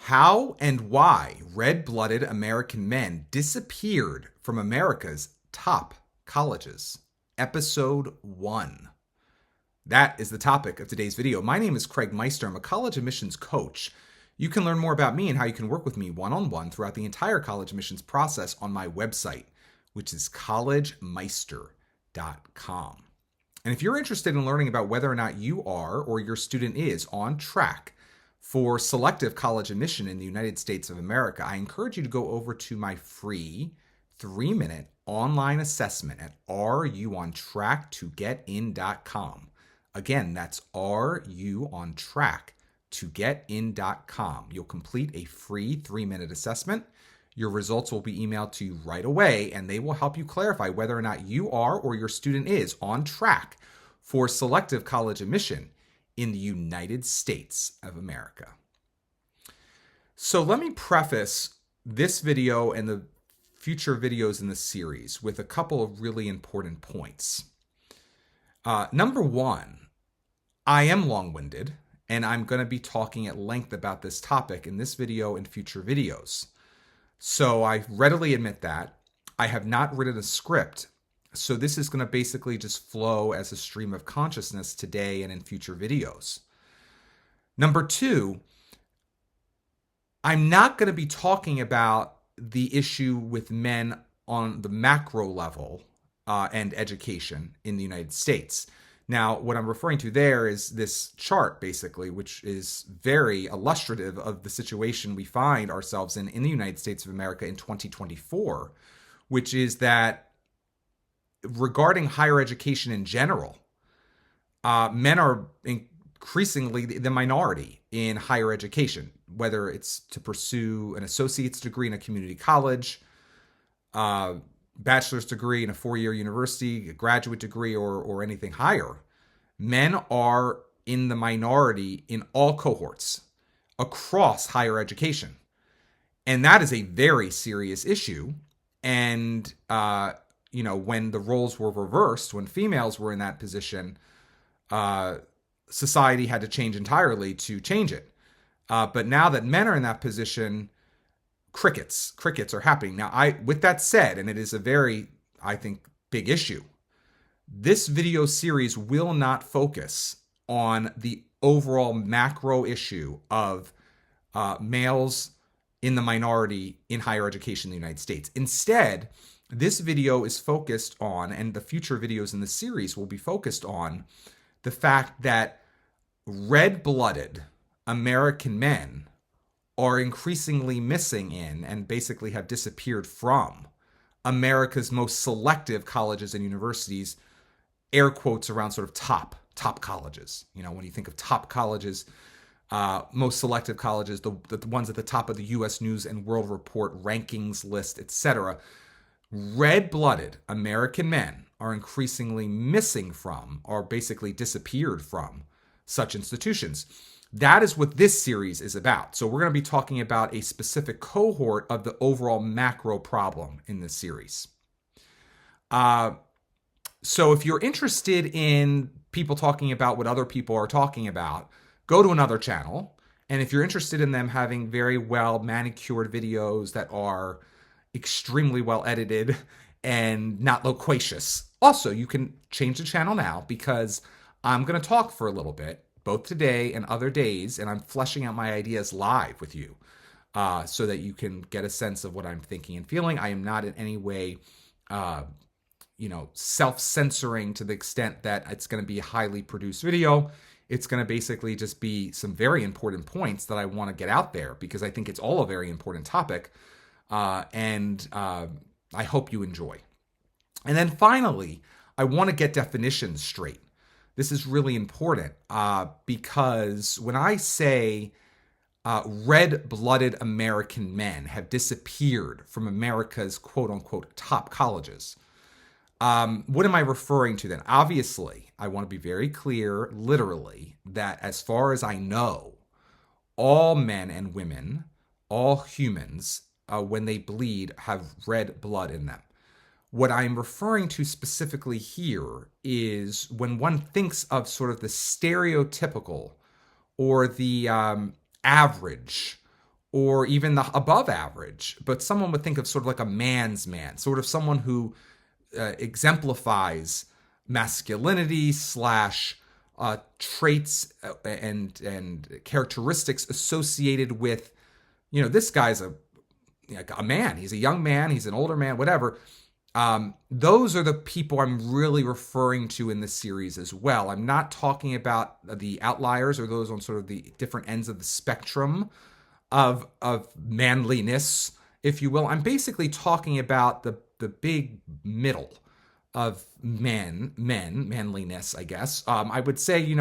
How and why red-blooded American men disappeared from America's top colleges. Episode 1. That is the topic of today's video. My name is Craig Meister. I'm a college admissions coach. You can learn more about me and how you can work with me one-on-one throughout the entire college admissions process on my website, which is collegemeister.com. And if you're interested in learning about whether or not you are or your student is on track for selective college admission in the United States of America, I encourage you to go over to my free 3-minute online assessment at areyouontracktogetin.com. Again, that's areyouontracktogetin.com. You'll complete a free 3-minute assessment. Your results will be emailed to you right away, and they will help you clarify whether or not you are or your student is on track for selective college admission in the United States of America. So let me preface this video and the future videos in the series with a couple of really important points. Number one, I am long-winded, and I'm going to be talking at length about this topic in this video and future videos. So I readily admit that. I have not written a script, so this is going to basically just flow as a stream of consciousness today and in future videos. Number two, I'm not going to be talking about the issue with men on the macro level and education in the United States. Now, what I'm referring to there is this chart, basically, which is very illustrative of the situation we find ourselves in the United States of America in 2024, which is that regarding higher education in general, men are increasingly the minority in higher education, whether it's to pursue an associate's degree in a community college, bachelor's degree in a 4-year university, a graduate degree, or anything higher. Men are in the minority in all cohorts across higher education. And that is a very serious issue. And, when the roles were reversed, when females were in that position, society had to change entirely to change it. But now that men are in that position, crickets are happening. Now, with that said, and it is a very, I think, big issue, this video series will not focus on the overall macro issue of males in the minority in higher education in the United States. Instead, this video is focused on, and the future videos in the series will be focused on, the fact that red-blooded American men are increasingly missing in and basically have disappeared from America's most selective colleges and universities, air quotes around sort of top colleges. When you think of top colleges, most selective colleges, the ones at the top of the U.S. News and World Report rankings list, etc., red-blooded American men are increasingly missing from, or basically disappeared from, such institutions. That is what this series is about. So we're going to be talking about a specific cohort of the overall macro problem in this series. So if you're interested in people talking about what other people are talking about, go to another channel. And if you're interested in them having very well manicured videos that are extremely well edited and not loquacious, also you can change the channel now, because I'm going to talk for a little bit, both today and other days, and I'm fleshing out my ideas live with you so that you can get a sense of what I'm thinking and feeling. I am not in any way self-censoring to the extent that it's going to be a highly produced video. It's going to basically just be some very important points that I want to get out there, because I think it's all a very important topic. And I hope you enjoy. And then finally, I want to get definitions straight. This is really important because when I say red-blooded American men have disappeared from America's quote-unquote top colleges, what am I referring to then? Obviously, I want to be very clear, literally, that as far as I know, all men and women, all humans, when they bleed, have red blood in them. What I'm referring to specifically here is when one thinks of sort of the stereotypical or the average or even the above average, but someone would think of sort of like a man's man, sort of someone who exemplifies masculinity slash traits and characteristics associated with, this guy's a man. He's a young man. He's an older man, whatever. Those are the people I'm really referring to in this series as well. I'm not talking about the outliers or those on sort of the different ends of the spectrum of manliness, if you will. I'm basically talking about the big middle of manliness, I guess. I would say,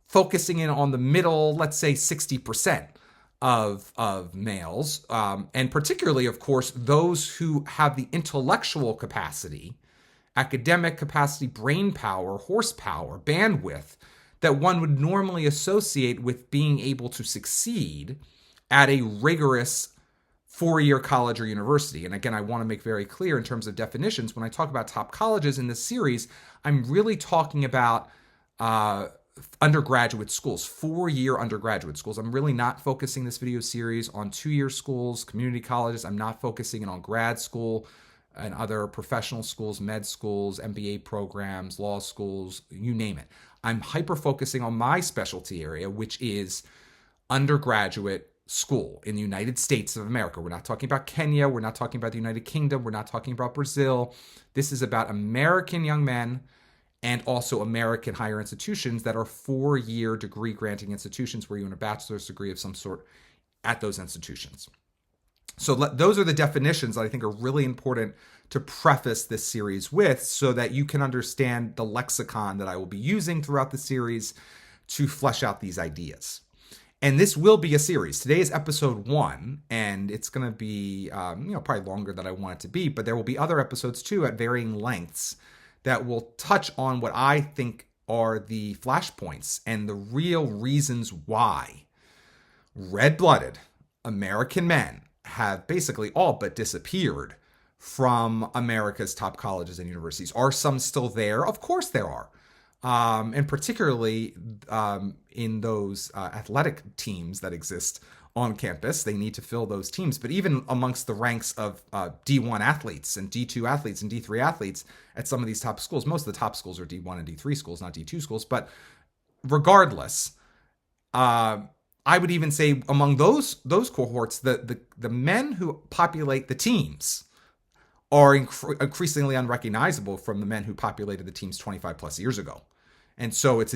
focusing in on the middle, let's say 60% of males, and particularly, of course, those who have the intellectual capacity, academic capacity, brain power, horsepower, bandwidth that one would normally associate with being able to succeed at a rigorous 4-year college or university. And again, I want to make very clear in terms of definitions, when I talk about top colleges in this series, I'm really talking about undergraduate schools, 4-year undergraduate schools. I'm really not focusing this video series on 2-year schools, community colleges. I'm not focusing on grad school and other professional schools, med schools, MBA programs, law schools, you name it. I'm hyper focusing on my specialty area, which is undergraduate school in the United States of America. We're not talking about Kenya. We're not talking about the United Kingdom. We're not talking about Brazil. This is about American young men and also American higher institutions that are 4-year degree granting institutions where you earn a bachelor's degree of some sort at those institutions. So those are the definitions that I think are really important to preface this series with, so that you can understand the lexicon that I will be using throughout the series to flesh out these ideas. And this will be a series. Today is episode 1, and it's going to be probably longer than I want it to be, but there will be other episodes too at varying lengths that will touch on what I think are the flashpoints and the real reasons why red-blooded American men have basically all but disappeared from America's top colleges and universities. Are some still there? Of course there are. And particularly in those athletic teams that exist on campus, they need to fill those teams. But even amongst the ranks of D1 athletes and D2 athletes and D3 athletes at some of these top schools, most of the top schools are D1 and D3 schools, not D2 schools. But regardless, I would even say among those cohorts, the men who populate the teams are increasingly unrecognizable from the men who populated the teams 25 plus years ago. And so it's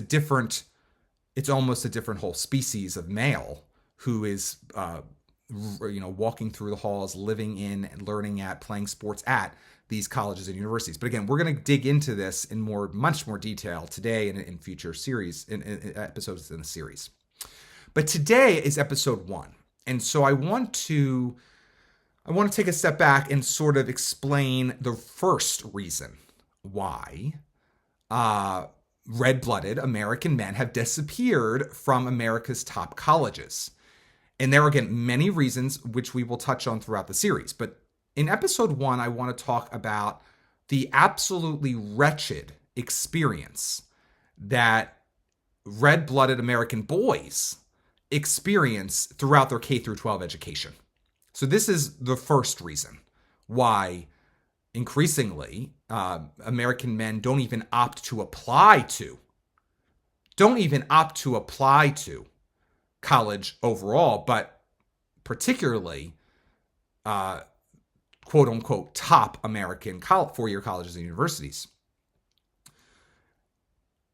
almost a different whole species of male who is, walking through the halls, living in and learning at, playing sports at these colleges and universities. But again, we're going to dig into this in much more detail today and in future series, in episodes in the series. But today is episode 1. And so I want to take a step back and sort of explain the first reason why red-blooded American men have disappeared from America's top colleges. And there are, again, many reasons which we will touch on throughout the series. But in episode 1, I want to talk about the absolutely wretched experience that red-blooded American boys experience throughout their K through 12 education. So this is the first reason why increasingly American men don't even opt to apply to college overall, but particularly quote unquote top American 4-year colleges and universities.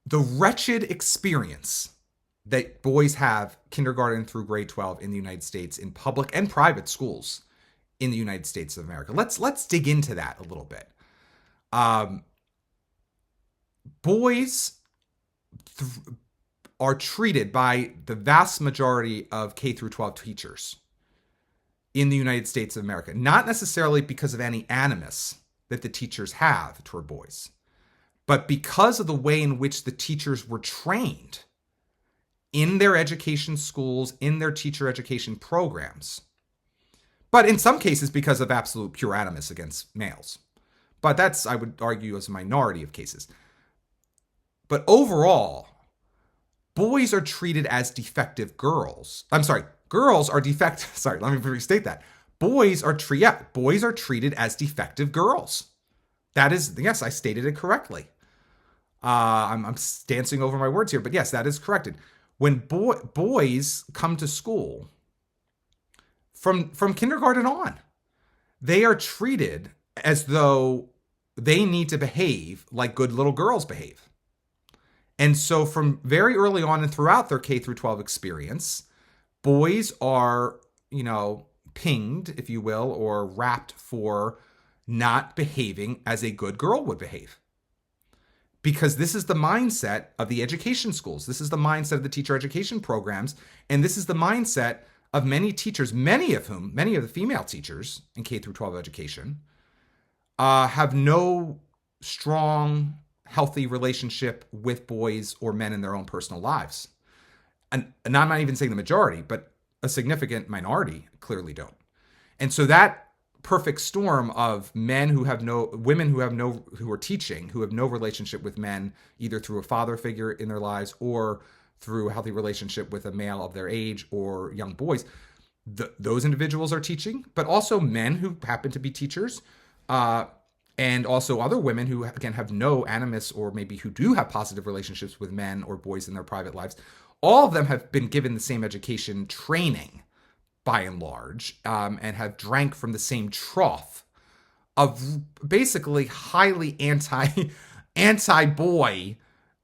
The wretched experience that boys have kindergarten through grade 12 in the United States in public and private schools in the United States of America. Let's dig into that a little bit. Boys are treated by the vast majority of K through 12 teachers in the United States of America, not necessarily because of any animus that the teachers have toward boys, but because of the way in which the teachers were trained in their education schools, in their teacher education programs. But in some cases, because of absolute pure animus against males. But that's, I would argue, as a minority of cases. But overall, boys are treated as defective girls. Girls are defective. Sorry, let me restate that. Boys are treated as defective girls. That is, yes, I stated it correctly. I'm dancing over my words here, but yes, that is corrected. When boys come to school from kindergarten on, they are treated as though they need to behave like good little girls behave. And so from very early on and throughout their K through 12 experience, boys are, pinged, if you will, or rapped for not behaving as a good girl would behave. Because this is the mindset of the education schools. This is the mindset of the teacher education programs. And this is the mindset of many teachers, many of the female teachers in K through 12 education, have no strong, healthy relationship with boys or men in their own personal lives. And I'm not even saying the majority, but a significant minority clearly don't. And so that perfect storm of women who have no relationship with men, either through a father figure in their lives or through a healthy relationship with a male of their age or young boys, those individuals are teaching, but also men who happen to be teachers, and also other women who, again, have no animus or maybe who do have positive relationships with men or boys in their private lives. All of them have been given the same education training, by and large, and have drank from the same trough of basically highly anti-boy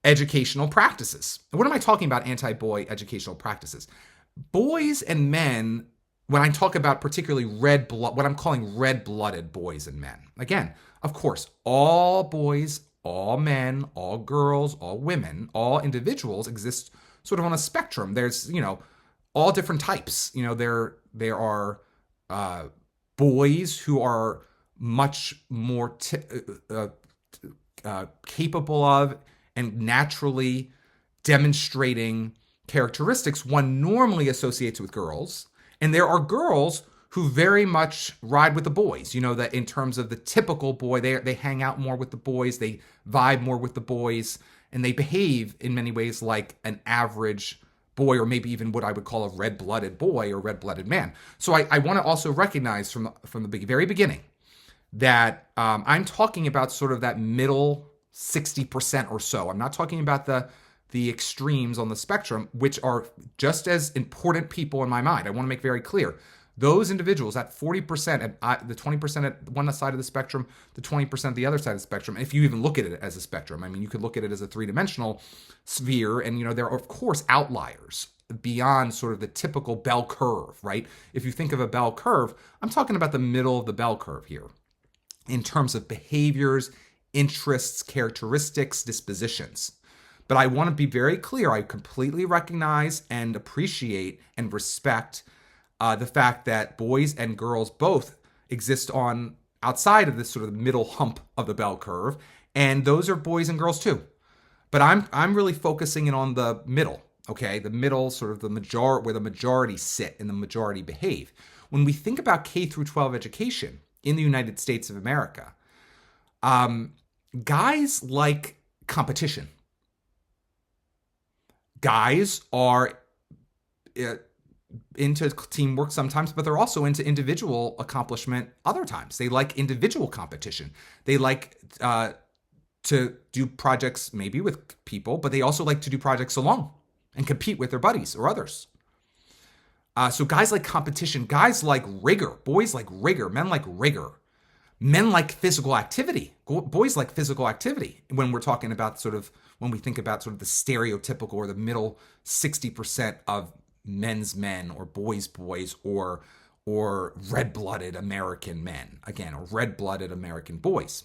educational practices. What am I talking about, anti-boy educational practices? Boys and men, when I talk about particularly what I'm calling red-blooded boys and men. Again, of course, all boys, all men, all girls, all women, all individuals exist sort of on a spectrum. There's, all different types. There are boys who are much more capable of and naturally demonstrating characteristics one normally associates with girls. And there are girls who very much ride with the boys. That in terms of the typical boy, they hang out more with the boys, they vibe more with the boys, and they behave in many ways like an average boy, or maybe even what I would call a red-blooded boy or red-blooded man. So I want to also recognize from the very beginning that I'm talking about sort of that middle 60% or so. I'm not talking about the extremes on the spectrum, which are just as important people in my mind. I want to make very clear. Those individuals, at 40%, the 20% at one side of the spectrum, the 20% at the other side of the spectrum, if you even look at it as a spectrum, I mean, you could look at it as a three-dimensional sphere, and, there are, of course, outliers beyond sort of the typical bell curve, right? If you think of a bell curve, I'm talking about the middle of the bell curve here in terms of behaviors, interests, characteristics, dispositions. But I want to be very clear. I completely recognize and appreciate and respect the fact that boys and girls both exist on outside of this sort of middle hump of the bell curve, and those are boys and girls too. But I'm really focusing in on the middle, okay? The middle, sort of where the majority sit and the majority behave. When we think about K through 12 education in the United States of America, guys like competition. Guys are into teamwork sometimes, but they're also into individual accomplishment other times. They like individual competition. They like to do projects maybe with people, but they also like to do projects alone and compete with their buddies or others. So guys like competition, guys like rigor, boys like rigor, men like rigor. Men like physical activity. Boys like physical activity. When we're talking about when we think about sort of the stereotypical or the middle 60% of men's men or boys or red-blooded American men, again, or red-blooded American boys.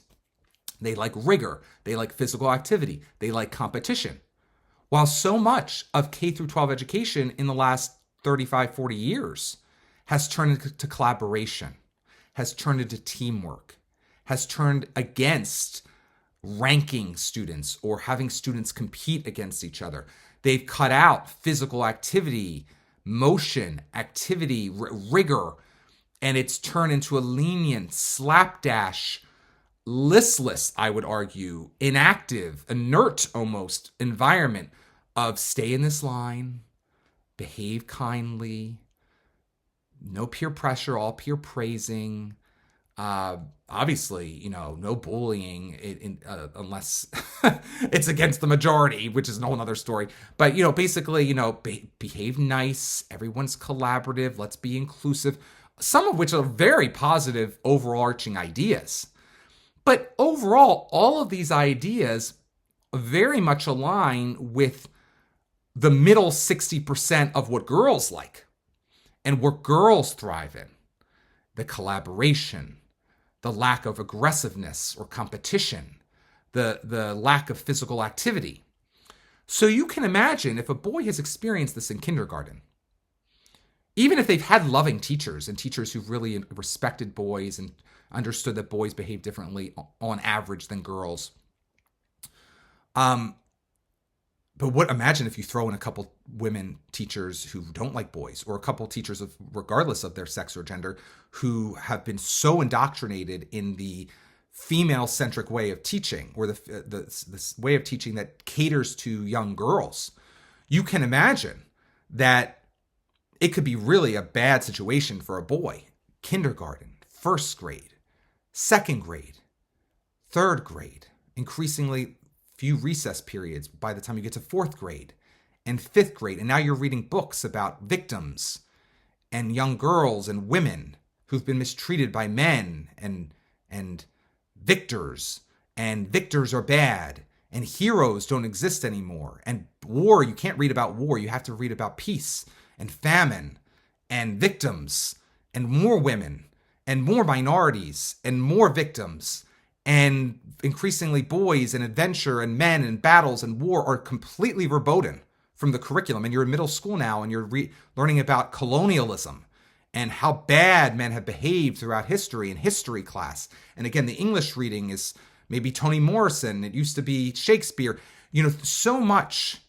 They like rigor. They like physical activity. They like competition. While so much of K through 12 education in the last 35, 40 years has turned into collaboration, has turned into teamwork, has turned against ranking students or having students compete against each other. They've cut out physical activity, motion, activity, rigor, and it's turned into a lenient, slapdash, listless, I would argue, inactive, inert almost environment of stay in this line, behave kindly, No peer pressure, all peer praising. Uh, Obviously, no bullying unless it's against the majority, which is a whole other story. But, basically, behave nice. Everyone's collaborative. Let's be inclusive. Some of which are very positive overarching ideas. But overall, all of these ideas very much align with the middle 60% of what girls like and what girls thrive in: the collaboration, the lack of aggressiveness or competition, the lack of physical activity. So you can imagine if a boy has experienced this in kindergarten, even if they've had loving teachers and teachers who've really respected boys and understood that boys behave differently on average than girls. But imagine if you throw in a couple women teachers who don't like boys, or a couple teachers regardless of their sex or gender, who have been so indoctrinated in the female-centric way of teaching, or this way of teaching that caters to young girls. You can imagine that it could be really a bad situation for a boy. Kindergarten, first grade, second grade, third grade, increasingly few recess periods by the time you get to fourth grade and fifth grade. And now you're reading books about victims and young girls and women who've been mistreated by men, and victors are bad, and heroes don't exist anymore. And war, you can't read about war. You have to read about peace and famine and victims and more women and more minorities and more victims. And increasingly boys and adventure and men and battles and war are completely verboten from the curriculum. And you're in middle school now, and you're learning about colonialism and how bad men have behaved throughout history in history class. And again, the English reading is maybe Toni Morrison. It used to be Shakespeare. So much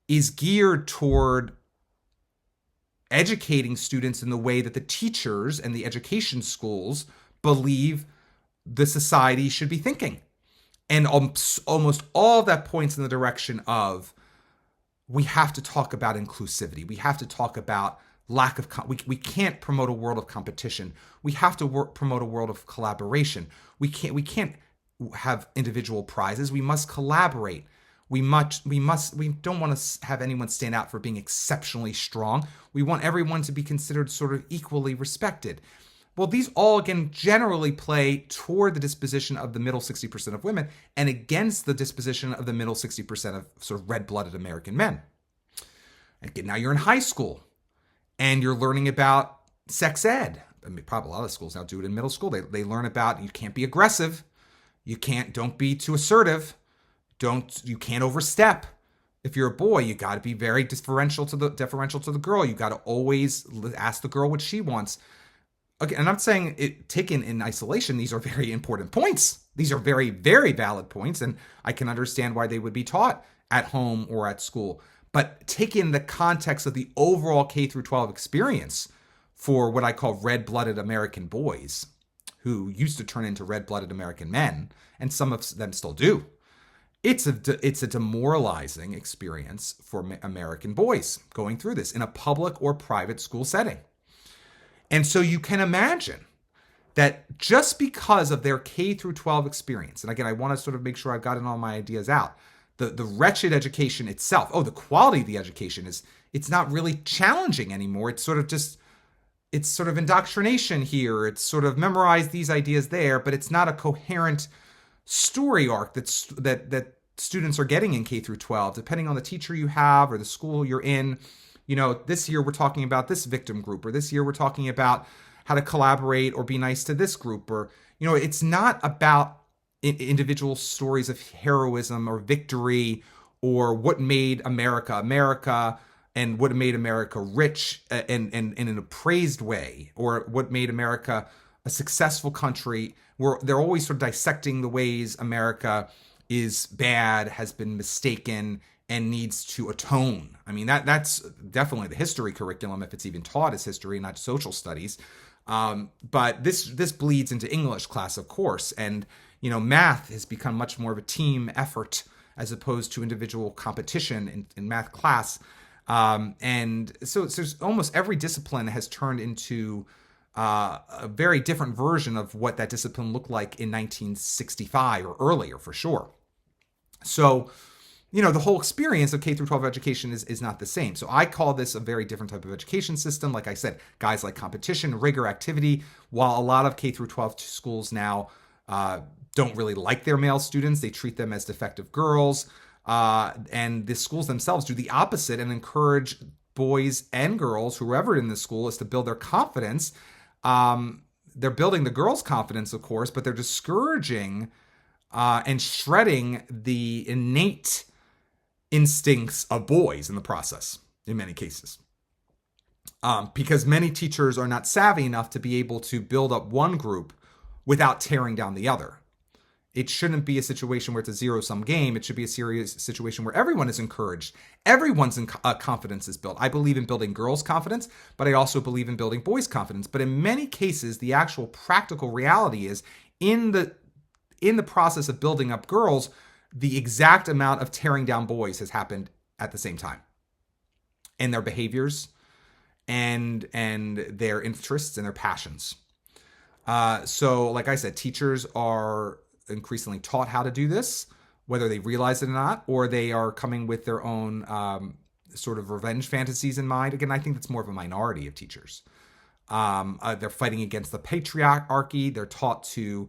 is geared toward educating students in the way that the teachers and the education schools believe the society should be thinking. And almost all of that points in the direction of, we have to talk about inclusivity. We have to talk about lack of, we can't promote a world of competition. We have to promote a world of collaboration. We can't have individual prizes. We must collaborate. We don't want to have anyone stand out for being exceptionally strong. We want everyone to be considered sort of equally respected. Well, these all, again, generally play toward the disposition of the middle 60% of women and against the disposition of the middle 60% of sort of red-blooded American men. Again, now you're in high school and you're learning about sex ed. I mean, probably a lot of schools now do it in middle school. They learn about, you can't be aggressive. Don't be too assertive. You can't overstep. If you're a boy, you got to be very deferential to the girl. You got to always ask the girl what she wants. Okay, and I'm saying it taken in isolation, these are very important points. These are very, very valid points, and I can understand why they would be taught at home or at school. But taken in the context of the overall K through 12 experience for what I call red-blooded American boys, who used to turn into red-blooded American men, and some of them still do, it's a demoralizing experience for American boys going through this in a public or private school setting. And so you can imagine that just because of their K through 12 experience, and again, I want to sort of make sure I've gotten all my ideas out, the wretched education itself, the quality of the education it's not really challenging anymore. It's sort of indoctrination here. It's sort of memorize these ideas there, but it's not a coherent story arc that students are getting in K through 12, depending on the teacher you have or the school you're in. This year we're talking about this victim group, or this year we're talking about how to collaborate or be nice to this group, or, it's not about individual stories of heroism or victory or what made America and what made America rich and in an appraised way, or what made America a successful country, where they're always sort of dissecting the ways America is bad, has been mistaken, and needs to atone. I mean, that's definitely the history curriculum, if it's even taught as history, not social studies. But this bleeds into English class, of course. And, math has become much more of a team effort as opposed to individual competition in math class. And so there's almost every discipline has turned into a very different version of what that discipline looked like in 1965 or earlier, for sure. So, the whole experience of K through 12 education is not the same. So I call this a very different type of education system. Like I said, guys like competition, rigor, activity, while a lot of K through 12 schools now don't really like their male students. They treat them as defective girls. And the schools themselves do the opposite and encourage boys and girls, whoever in the school, is to build their confidence. They're building the girls' confidence, of course, but they're discouraging and shredding the innate instincts of boys in the process, in many cases. Because many teachers are not savvy enough to be able to build up one group without tearing down the other. It shouldn't be a situation where it's a zero-sum game. It should be a serious situation where everyone is encouraged. Everyone's confidence is built. I believe in building girls' confidence, but I also believe in building boys' confidence. But in many cases, the actual practical reality is in the process of building up girls, the exact amount of tearing down boys has happened at the same time. And their behaviors and their interests and their passions. So like I said, teachers are increasingly taught how to do this, whether they realize it or not, or they are coming with their own sort of revenge fantasies in mind. Again, I think that's more of a minority of teachers. They're fighting against the patriarchy. They're taught to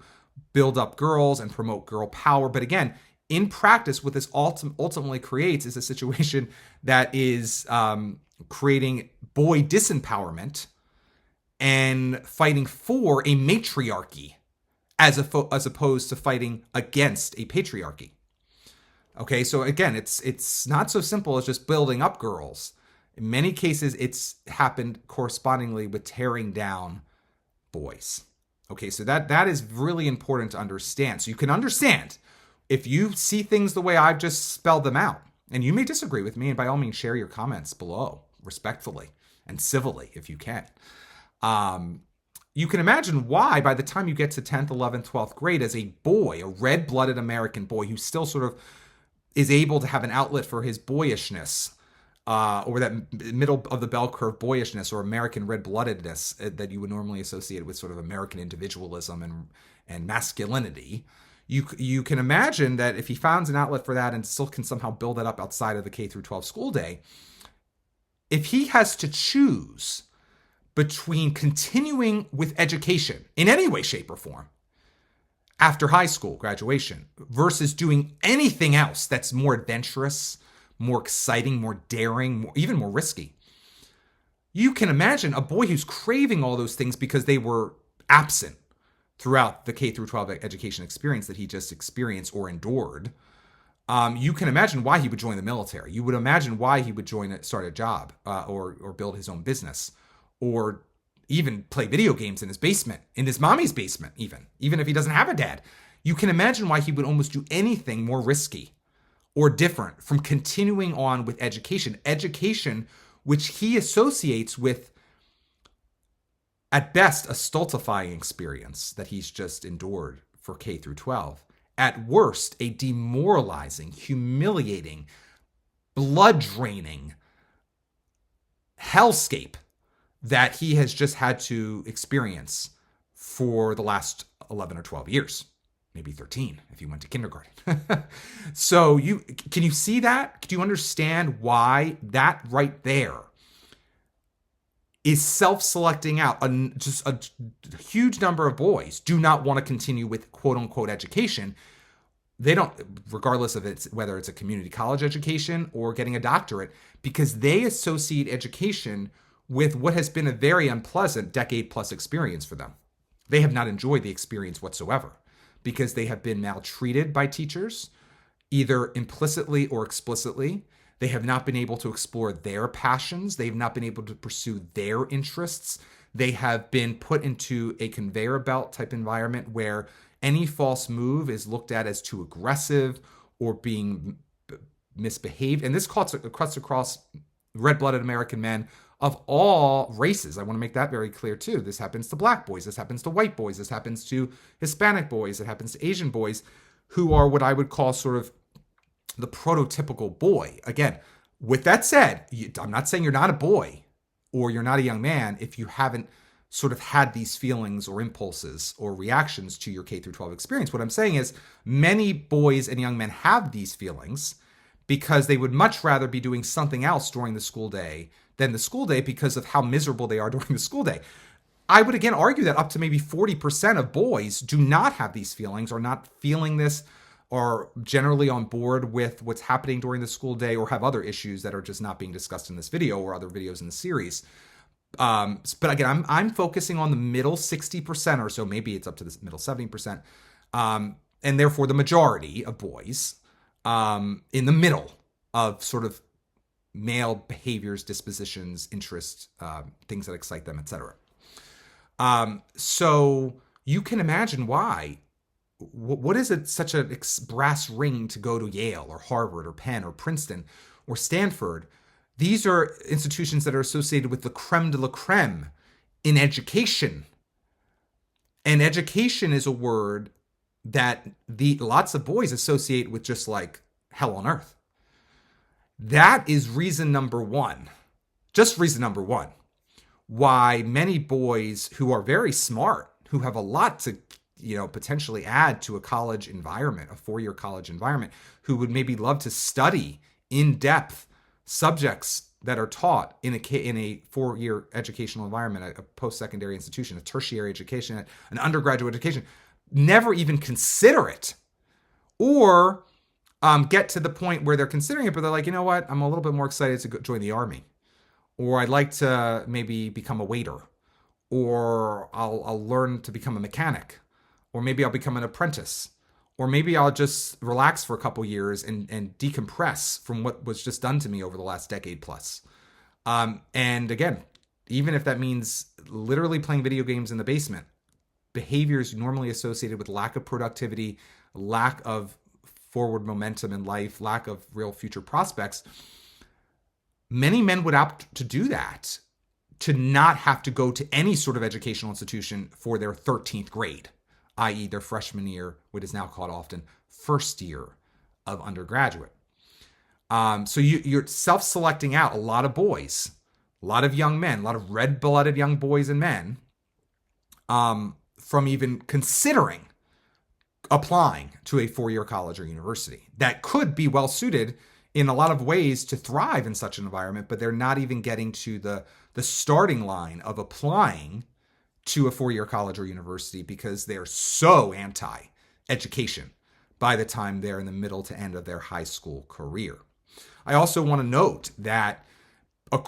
build up girls and promote girl power. But again, in practice, what this ultimately creates is a situation that is creating boy disempowerment and fighting for a matriarchy as opposed to fighting against a patriarchy. Okay, so again, it's not so simple as just building up girls. In many cases, it's happened correspondingly with tearing down boys. Okay, so that is really important to understand. So you can understand if you see things the way I've just spelled them out, and you may disagree with me, and by all means share your comments below, respectfully and civilly if you can. You can imagine why by the time you get to 10th, 11th, 12th grade as a boy, a red-blooded American boy who still sort of is able to have an outlet for his boyishness, or that middle of the bell curve boyishness or American red-bloodedness that you would normally associate with sort of American individualism and masculinity. You can imagine that if he finds an outlet for that and still can somehow build that up outside of the K through 12 school day, if he has to choose between continuing with education in any way, shape, or form after high school graduation versus doing anything else that's more adventurous, more exciting, more daring, even more risky, you can imagine a boy who's craving all those things because they were absent throughout the K through 12 education experience that he just experienced or endured. You can imagine why he would join the military. You would imagine why he would start a job, or build his own business, or even play video games in his basement, in his mommy's basement, even if he doesn't have a dad. You can imagine why he would almost do anything more risky or different from continuing on with education, which he associates with, at best, a stultifying experience that he's just endured for K through 12. At worst, a demoralizing, humiliating, blood-draining hellscape that he has just had to experience for the last 11 or 12 years, maybe 13 if you went to kindergarten. So can you see that? Do you understand why that right there is self-selecting out? Just a huge number of boys do not want to continue with quote-unquote education. They don't, regardless of whether it's a community college education or getting a doctorate, because they associate education with what has been a very unpleasant decade-plus experience for them. They have not enjoyed the experience whatsoever because they have been maltreated by teachers, either implicitly or explicitly. They have not been able to explore their passions. They have not been able to pursue their interests. They have been put into a conveyor belt type environment where any false move is looked at as too aggressive or being misbehaved. And this cuts across red-blooded American men of all races. I want to make that very clear too. This happens to black boys. This happens to white boys. This happens to Hispanic boys. It happens to Asian boys who are what I would call sort of the prototypical boy. Again, With that said, I'm not saying you're not a boy or you're not a young man if you haven't sort of had these feelings or impulses or reactions to your K through 12 experience. What I'm saying is many boys and young men have these feelings because they would much rather be doing something else during the school day than the school day because of how miserable they are during the school day. I would again argue that up to maybe 40% of boys do not have these feelings or not feeling this or generally on board with what's happening during the school day or have other issues that are just not being discussed in this video or other videos in the series. But again, I'm focusing on the middle 60% or so, maybe it's up to the middle 70%, and therefore the majority of boys in the middle of sort of male behaviors, dispositions, interests, things that excite them, etc. So you can imagine why. What is it such a brass ring to go to Yale or Harvard or Penn or Princeton or Stanford? These are institutions that are associated with the creme de la creme in education. And education is a word that lots of boys associate with just like hell on earth. That is reason number one, just reason number one, why many boys who are very smart, who have a lot to potentially add to a college environment, a four-year college environment, who would maybe love to study in depth subjects that are taught in a four-year educational environment, a post-secondary institution, a tertiary education, an undergraduate education, never even consider it, or get to the point where they're considering it, but they're like, you know what, I'm a little bit more excited to join the Army, or I'd like to maybe become a waiter, or I'll learn to become a mechanic, or maybe I'll become an apprentice, or maybe I'll just relax for a couple years and decompress from what was just done to me over the last decade plus. And again, even if that means literally playing video games in the basement, behaviors normally associated with lack of productivity, lack of forward momentum in life, lack of real future prospects, many men would opt to do that, to not have to go to any sort of educational institution for their 13th grade, i.e. their freshman year, what is now called often first year of undergraduate. So you're self-selecting out a lot of boys, a lot of young men, a lot of red-blooded young boys and men from even considering applying to a four-year college or university that could be well-suited in a lot of ways to thrive in such an environment, but they're not even getting to the starting line of applying to a four-year college or university because they're so anti-education by the time they're in the middle to end of their high school career. I also want to note that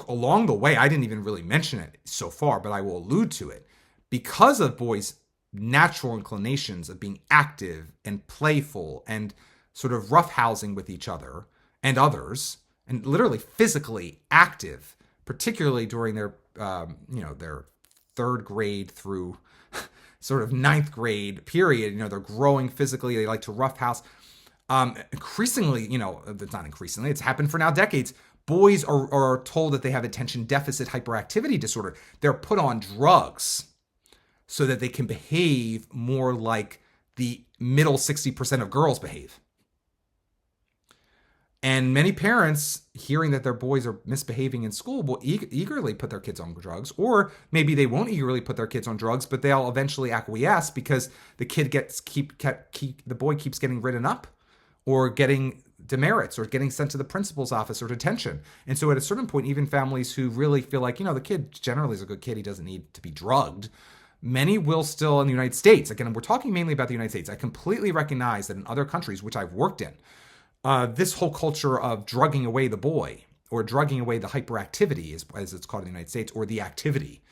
along the way, I didn't even really mention it so far, but I will allude to it. Because of boys' natural inclinations of being active and playful and sort of roughhousing with each other and others, and literally physically active, particularly during their third grade through sort of ninth grade period. They're growing physically. They like to roughhouse. Increasingly, it's not increasingly, it's happened for now decades. Boys are told that they have attention deficit hyperactivity disorder. They're put on drugs so that they can behave more like the middle 60% of girls behave. And many parents, hearing that their boys are misbehaving in school, will eagerly put their kids on drugs, or maybe they won't eagerly put their kids on drugs, but they'll eventually acquiesce because the boy keeps getting written up, or getting demerits, or getting sent to the principal's office or detention. And so at a certain point, even families who really feel like, the kid generally is a good kid, he doesn't need to be drugged. Many will still in the United States. Again, we're talking mainly about the United States. I completely recognize that in other countries, which I've worked in, this whole culture of drugging away the boy, or drugging away the hyperactivity, as it's called in the United States, or the activity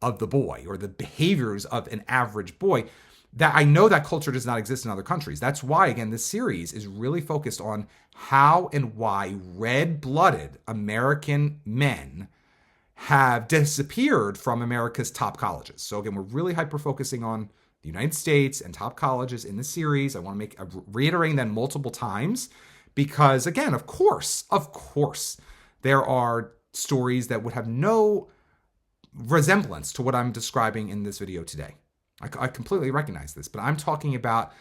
of the boy, or the behaviors of an average boy, that I know that culture does not exist in other countries. That's why, again, this series is really focused on how and why red-blooded American men have disappeared from America's top colleges. So again, we're really hyper-focusing on the United States and top colleges in the series. I want to make reiterating that multiple times because, again, of course, there are stories that would have no resemblance to what I'm describing in this video today. I completely recognize this, but I'm talking about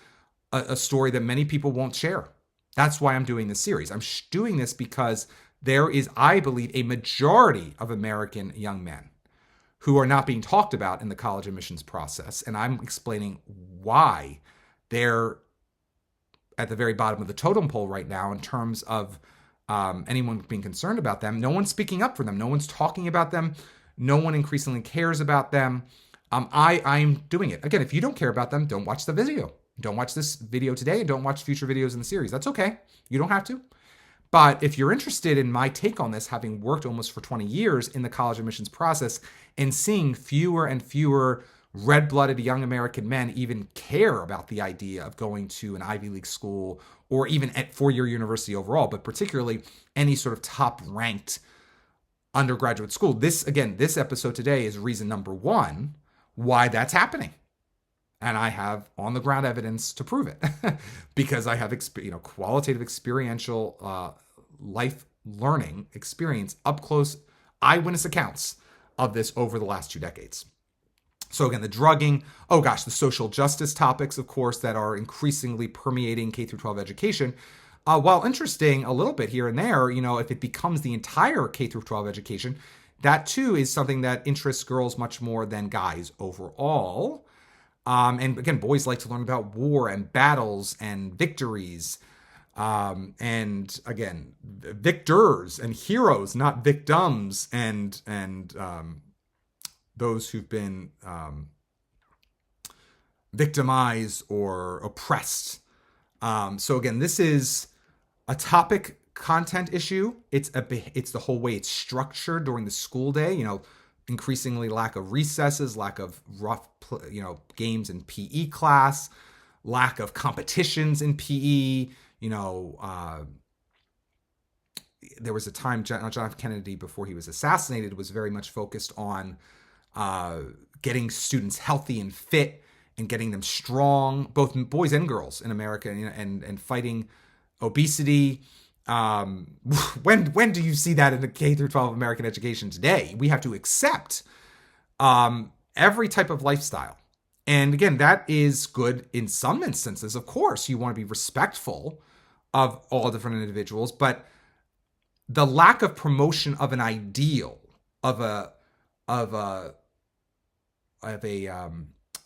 a story that many people won't share. That's why I'm doing this series. I'm doing this because there is, I believe, a majority of American young men who are not being talked about in the college admissions process. And I'm explaining why they're at the very bottom of the totem pole right now in terms of anyone being concerned about them. No one's speaking up for them. No one's talking about them. No one increasingly cares about them. I'm doing it. Again, if you don't care about them, don't watch the video. Don't watch this video today and don't watch future videos in the series. That's okay. You don't have to. But if you're interested in my take on this, having worked almost for 20 years in the college admissions process and seeing fewer and fewer red-blooded young American men even care about the idea of going to an Ivy League school or even at four-year university overall, but particularly any sort of top-ranked undergraduate school. This episode today is reason number one why that's happening. And I have on-the-ground evidence to prove it because I have qualitative experiential life learning experience, up close eyewitness accounts of this over the last 2 decades. So again, the drugging, the social justice topics, of course, that are increasingly permeating K through 12 education. While interesting a little bit here and there, if it becomes the entire K through 12 education, that too is something that interests girls much more than guys overall. And again, boys like to learn about war and battles and victories. And again, victors and heroes, not victims and those who've been victimized or oppressed. So again, this is a topic content issue. It's the whole way it's structured during the school day. Increasingly lack of recesses, lack of rough, games in PE class, lack of competitions in PE. There was a time John F. Kennedy, before he was assassinated, was very much focused on getting students healthy and fit and getting them strong, both boys and girls in America, and fighting obesity. When do you see that in the K through 12 American education today? We have to accept every type of lifestyle. And again, that is good in some instances. Of course, you want to be respectful of all different individuals, but the lack of promotion of an ideal, the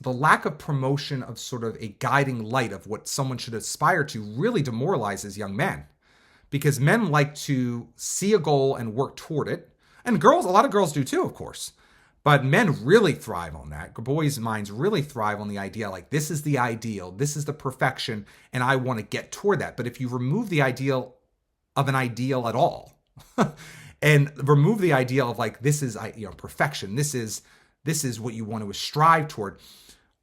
lack of promotion of sort of a guiding light of what someone should aspire to really demoralizes young men. Because men like to see a goal and work toward it. And girls, a lot of girls do too, of course. But men really thrive on that. Boys' minds really thrive on the idea, like, this is the ideal, this is the perfection, and I want to get toward that. But if you remove the ideal of an ideal at all, and remove the ideal of, like, this is perfection, this is what you want to strive toward,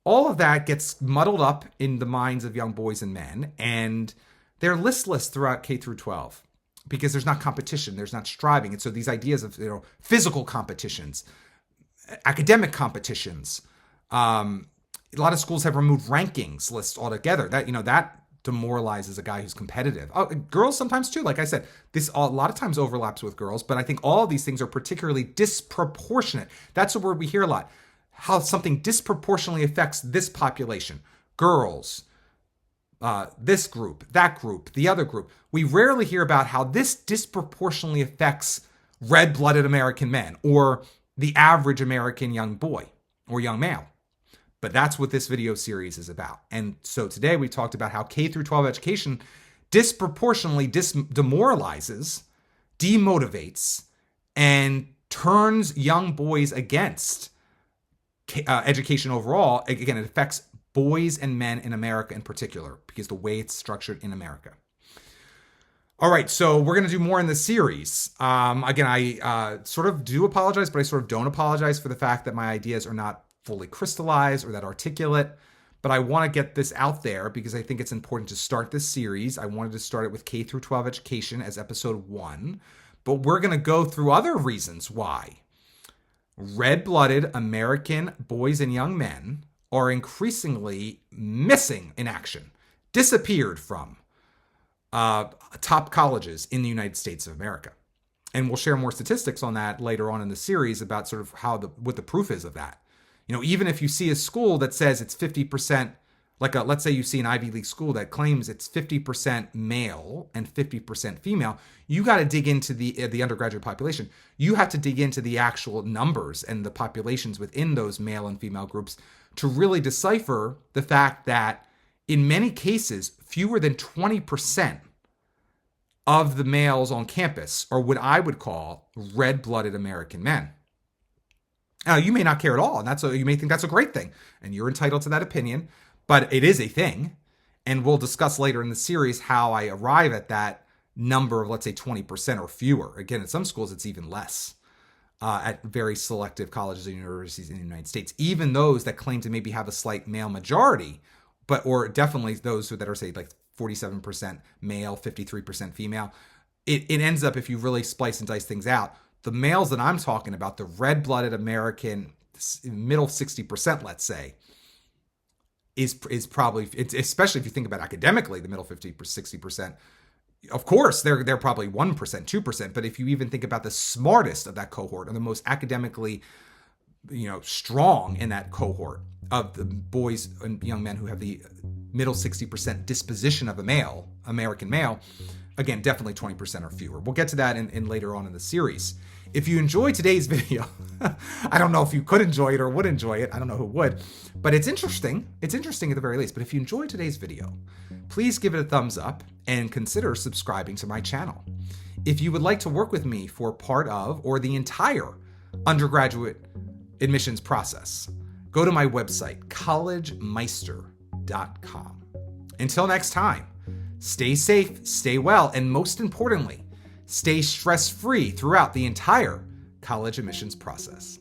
all of that gets muddled up in the minds of young boys and men, and they're listless throughout K through 12 because there's not competition, there's not striving. And so these ideas of physical competitions, academic competitions, a lot of schools have removed rankings lists altogether. That demoralizes a guy who's competitive. Girls sometimes too. Like I said, this a lot of times overlaps with girls, but I think all of these things are particularly disproportionate. That's a word we hear a lot. How something disproportionately affects this population, girls, this group, that group, the other group. We rarely hear about how this disproportionately affects red-blooded American men or the average American young boy or young male. But that's what this video series is about. And so today we talked about how K through 12 education disproportionately demoralizes, demotivates, and turns young boys against education overall. Again, it affects boys and men in America in particular, because the way it's structured in America. All right, so we're going to do more in the series. Again, I sort of do apologize, but I sort of don't apologize for the fact that my ideas are not fully crystallized or that articulate. But I want to get this out there because I think it's important to start this series. I wanted to start it with K through 12 education as episode 1. But we're going to go through other reasons why red-blooded American boys and young men are increasingly missing in action, disappeared from top colleges in the United States of America. And we'll share more statistics on that later on in the series about sort of what the proof is of that. Even if you see a school that says it's 50% Let's say you see an Ivy League school that claims it's 50% male and 50% female. You got to dig into the undergraduate population. You have to dig into the actual numbers and the populations within those male and female groups to really decipher the fact that in many cases, fewer than 20% of the males on campus are what I would call red-blooded American men. Now, you may not care at all, and you may think that's a great thing, and you're entitled to that opinion, but it is a thing, and we'll discuss later in the series how I arrive at that number of, let's say, 20% or fewer. Again, in some schools, it's even less at very selective colleges and universities in the United States, even those that claim to maybe have a slight male majority, or definitely those that are, say, like 47% male, 53% female. It ends up, if you really splice and dice things out, the males that I'm talking about, the red-blooded American, middle 60%, let's say, is probably, especially if you think about academically, the middle 50, 60%, of course, they're probably 1%, 2%. But if you even think about the smartest of that cohort, or the most academically, strong in that cohort of the boys and young men who have the middle 60% disposition of a American male, again, definitely 20% or fewer. We'll get to that in later on in the series. If you enjoyed today's video, I don't know if you could enjoy it or would enjoy it. I don't know who would, but it's interesting. It's interesting at the very least. But if you enjoyed today's video, please give it a thumbs up and consider subscribing to my channel. If you would like to work with me for part of or the entire undergraduate admissions process, go to my website, collegemeister.com. Until next time, stay safe, stay well, and most importantly, stay stress-free throughout the entire college admissions process.